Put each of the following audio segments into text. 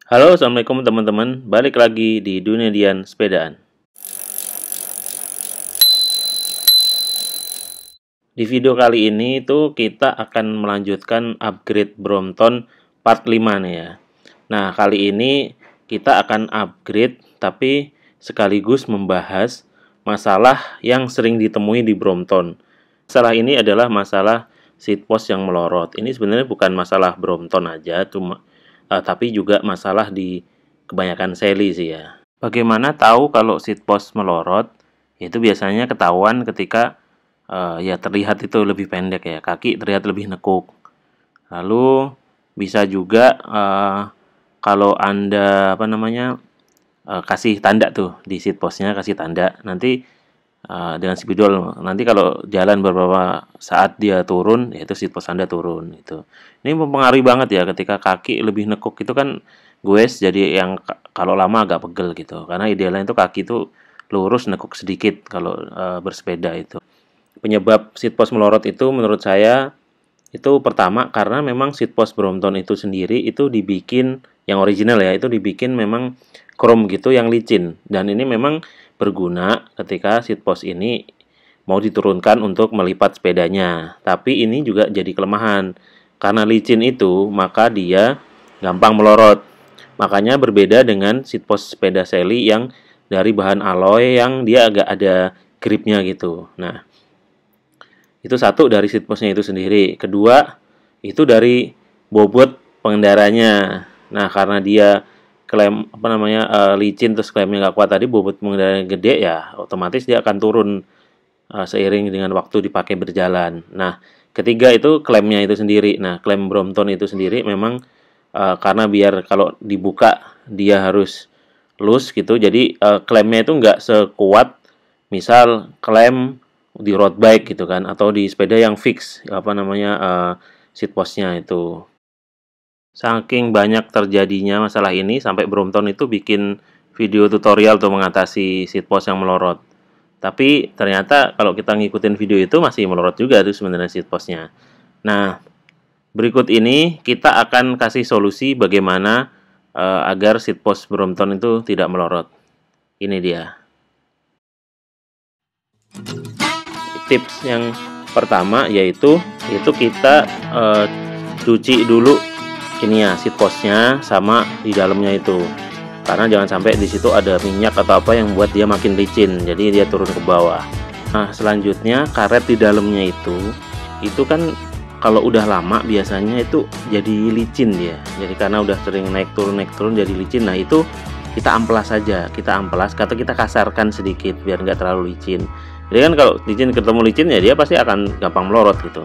Halo, assalamualaikum teman-teman. Balik lagi di Dunia Dian Sepedaan. Di video kali ini kita akan melanjutkan upgrade Brompton part 5 nih ya. Nah, kali ini kita akan upgrade tapi sekaligus membahas masalah yang sering ditemui di Brompton. Masalah ini adalah masalah seat post yang melorot. Ini sebenarnya bukan masalah Brompton aja, tapi juga masalah di kebanyakan seli sih ya. Bagaimana tahu kalau seat post melorot? Itu biasanya ketahuan ketika ya terlihat itu lebih pendek ya, kaki terlihat lebih nekuk. Lalu bisa juga kalau Anda kasih tanda tuh di seat postnya, kasih tanda nanti dengan spidol. Nanti kalau jalan beberapa saat dia turun, yaitu seat post Anda turun itu. Ini mempengaruhi banget ya ketika kaki lebih nekuk itu kan goes jadi yang kalau lama agak pegel gitu. Karena idealnya itu kaki itu lurus nekuk sedikit kalau bersepeda itu. Penyebab seat post melorot itu menurut saya itu pertama karena memang seat post Brompton itu sendiri itu dibikin yang original ya, itu dibikin memang chrome gitu yang licin, dan ini memang berguna ketika seat post ini mau diturunkan untuk melipat sepedanya. Tapi ini juga jadi kelemahan. Karena licin itu, maka dia gampang melorot. Makanya berbeda dengan seat post sepeda seli yang dari bahan alloy yang dia agak ada gripnya gitu. Nah, itu satu dari seat postnya itu sendiri. Kedua, itu dari bobot pengendaranya. Nah, karena dia klaim licin terus klaimnya nggak kuat tadi, bobot pengendaranya gede ya, otomatis dia akan turun seiring dengan waktu dipakai berjalan. Nah, ketiga itu klaimnya itu sendiri. Nah, klaim Brompton itu sendiri memang karena biar kalau dibuka dia harus loose gitu, jadi klaimnya itu nggak sekuat misal klaim di road bike gitu kan, atau di sepeda yang fix seat postnya itu. Saking banyak terjadinya masalah ini sampai Brompton itu bikin video tutorial untuk mengatasi seat post yang melorot. Tapi ternyata kalau kita ngikutin video itu masih melorot juga tuh sebenarnya seat postnya. Nah, berikut ini kita akan kasih solusi bagaimana agar seat post Brompton itu tidak melorot. Ini dia. Tips yang pertama yaitu kita cuci dulu ini ya seat postnya sama di dalamnya itu, karena jangan sampai di situ ada minyak atau apa yang buat dia makin licin, jadi dia turun ke bawah. Nah, selanjutnya karet di dalamnya itu kan kalau udah lama biasanya itu jadi licin dia, jadi karena udah sering naik turun jadi licin. Nah, itu kita amplas saja, atau kita kasarkan sedikit biar nggak terlalu licin. Jadi kan kalau licin ketemu licin ya dia pasti akan gampang melorot gitu.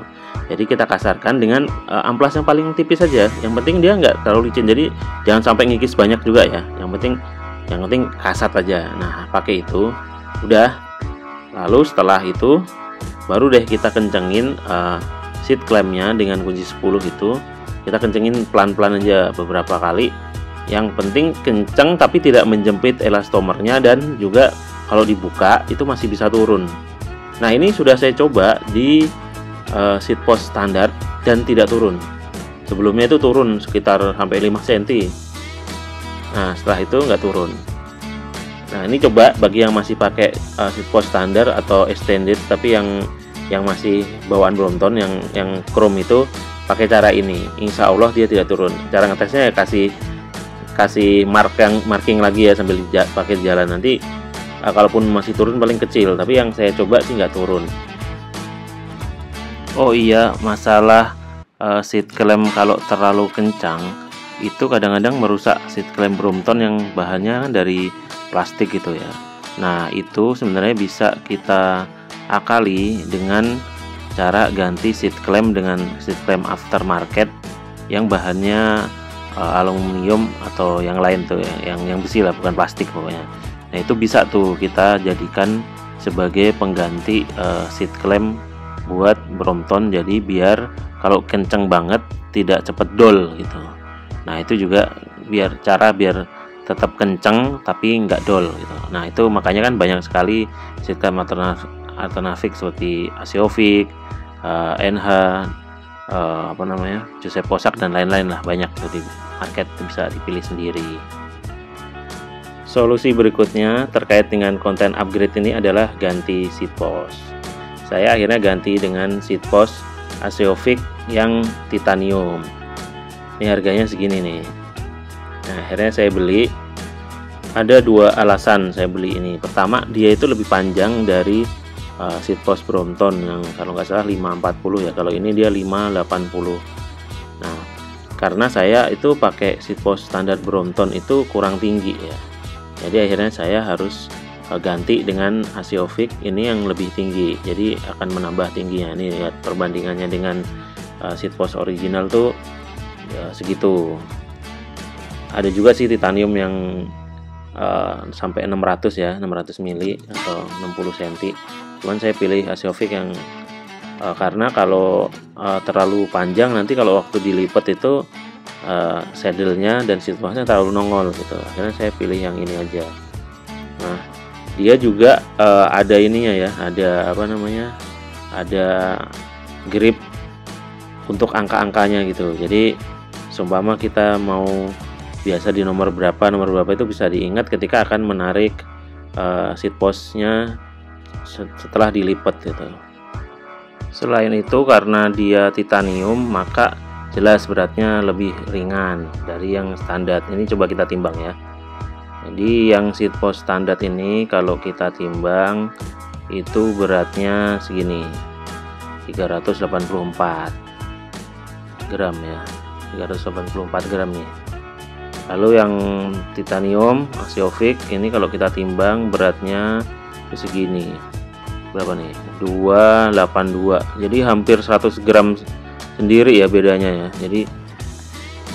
Jadi kita kasarkan dengan amplas yang paling tipis saja. Yang penting dia nggak terlalu licin. Jadi jangan sampai ngikis banyak juga ya. Yang penting kasat aja. Nah, pakai itu udah. Lalu setelah itu baru deh kita kencengin seat clampnya dengan kunci 10 gitu. Kita kencengin pelan-pelan aja beberapa kali. Yang penting kenceng tapi tidak menjepit elastomernya, dan juga kalau dibuka itu masih bisa turun. Nah, ini sudah saya coba di seat post standar dan tidak turun. Sebelumnya itu turun sekitar sampai 5 cm. Nah, setelah itu nggak turun. Nah, ini coba bagi yang masih pakai seat post standar atau extended tapi yang masih bawaan Brompton yang chrome itu, pakai cara ini. Insya Allah dia tidak turun. Cara ngetesnya ya kasih marking lagi ya sambil pakai jalan. Nanti kalaupun masih turun paling kecil, tapi yang saya coba sih nggak turun. Oh iya, masalah seat clamp kalau terlalu kencang itu kadang-kadang merusak seat clamp Brompton yang bahannya kan dari plastik gitu ya. Nah, itu sebenarnya bisa kita akali dengan cara ganti seat clamp dengan seat clamp aftermarket yang bahannya aluminium atau yang lain tuh ya, yang besi lah, bukan plastik pokoknya. Nah, itu bisa tuh kita jadikan sebagai pengganti seat clamp buat Brompton, jadi biar kalau kenceng banget tidak cepet dol gitu. Nah, itu juga biar tetap kenceng tapi nggak dol gitu. Nah, itu makanya kan banyak sekali seat clamp alternatif seperti Asiovic, NH, Joseph Posak dan lain-lain lah, banyak tuh market bisa dipilih sendiri. Solusi berikutnya terkait dengan konten upgrade ini adalah ganti seat post. Saya akhirnya ganti dengan seat post Aseovic yang titanium. Ini harganya segini nih. Nah, akhirnya saya beli. Ada dua alasan saya beli ini. Pertama, dia itu lebih panjang dari seat post Brompton yang kalau nggak salah 540 ya. Kalau ini dia 580. Nah, karena saya itu pakai seat post standar Brompton itu kurang tinggi ya. Jadi akhirnya saya harus ganti dengan Aseovic ini yang lebih tinggi. Jadi akan menambah tingginya. Ini lihat perbandingannya dengan seat post original tuh ya, segitu. Ada juga sih titanium yang sampai 600 ya, 600 mili atau 60 cm. Cuman saya pilih Aseovic yang karena kalau terlalu panjang nanti kalau waktu dilipat itu saddle-nya dan seat postnya terlalu nongol gitu. Akhirnya saya pilih yang ini aja. Nah, dia juga ada ininya ya, ada apa namanya, ada grip untuk angka-angkanya gitu. Jadi seumpama kita mau biasa di nomor berapa itu bisa diingat ketika akan menarik seat postnya setelah dilipat gitu. Selain itu karena dia titanium maka jelas beratnya lebih ringan dari yang standar. Ini coba kita timbang ya. Jadi yang seat post standar ini kalau kita timbang itu beratnya segini, 384 gram ya, 384 gram nih. Lalu yang titanium Aseovic ini kalau kita timbang beratnya segini, berapa nih, 282. Jadi hampir 100 gram sendiri ya bedanya ya. Jadi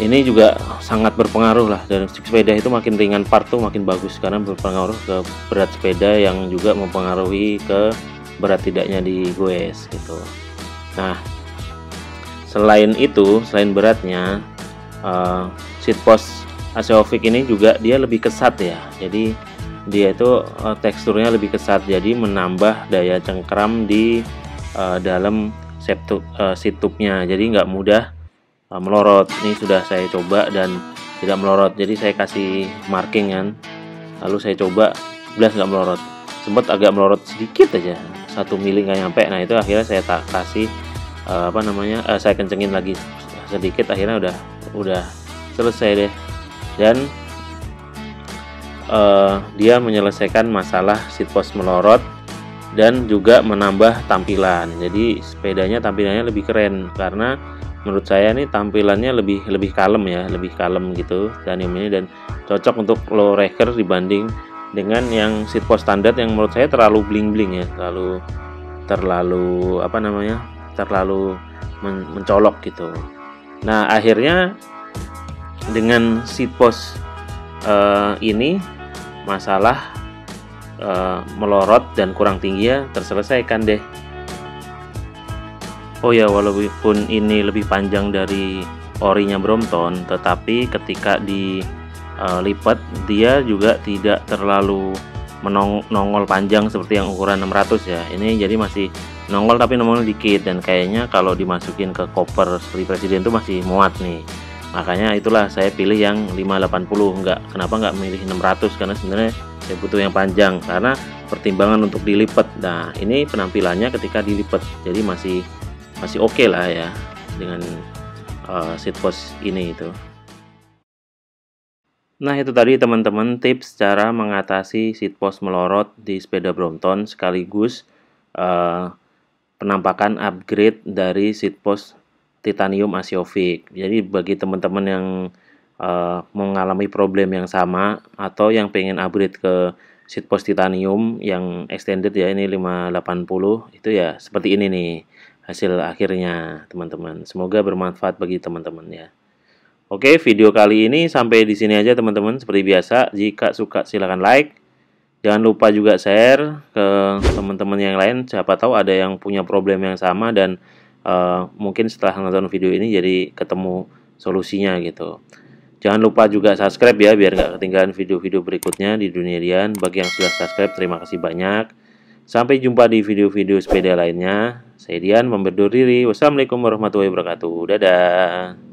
ini juga sangat berpengaruh lah, dan sepeda itu makin ringan part tuh makin bagus karena berpengaruh ke berat sepeda yang juga mempengaruhi ke berat tidaknya di goes gitu. Nah, selain itu, selain beratnya, seat post Aseovic ini juga dia lebih kesat ya. Jadi dia itu teksturnya lebih kesat, jadi menambah daya cengkram di dalam seat tube-nya, jadi nggak mudah melorot. Ini sudah saya coba dan tidak melorot, jadi saya kasih marking kan, lalu saya coba belas nggak melorot, sempat agak melorot sedikit aja, 1 mili nggak nyampe. Nah itu akhirnya saya tak kasih saya kencengin lagi sedikit, akhirnya udah selesai deh. Dan dia menyelesaikan masalah seat post melorot dan juga menambah tampilan. Jadi sepedanya tampilannya lebih keren karena menurut saya nih tampilannya lebih kalem ya, lebih kalem gitu titanium ini, dan cocok untuk low rider dibanding dengan yang seat post standar yang menurut saya terlalu bling-bling ya, terlalu apa namanya, terlalu mencolok gitu. Nah, akhirnya dengan seat post ini masalah melorot dan kurang tinggi ya terselesaikan deh. Oh ya, walaupun ini lebih panjang dari orinya Brompton, tetapi ketika dilipat dia juga tidak terlalu menongol panjang seperti yang ukuran 600 ya. Ini jadi masih nongol tapi nongol dikit, dan kayaknya kalau dimasukin ke koper seperti presiden itu masih muat nih. Makanya itulah saya pilih yang 580. Kenapa nggak milih 600? Karena sebenarnya saya butuh yang panjang karena pertimbangan untuk dilipat. Nah, ini penampilannya ketika dilipat, jadi masih oke lah ya dengan seat post ini itu. Nah, itu tadi teman-teman tips cara mengatasi seat post melorot di sepeda Brompton, sekaligus penampakan upgrade dari seat post titanium Aseovic. Jadi bagi teman-teman yang mengalami problem yang sama atau yang pengen upgrade ke seat post titanium yang extended ya, ini 580, itu ya seperti ini nih hasil akhirnya teman-teman. Semoga bermanfaat bagi teman-teman ya. Oke, video kali ini sampai di sini aja teman-teman. Seperti biasa, jika suka silahkan like. Jangan lupa juga share ke teman-teman yang lain. Siapa tahu ada yang punya problem yang sama dan mungkin setelah nonton video ini jadi ketemu solusinya gitu. Jangan lupa juga subscribe ya, biar nggak ketinggalan video-video berikutnya di Dunia Dian. Bagi yang sudah subscribe, terima kasih banyak. Sampai jumpa di video-video sepeda lainnya. Saya Dian, pamit undur diri. Wassalamualaikum warahmatullahi wabarakatuh. Dadah.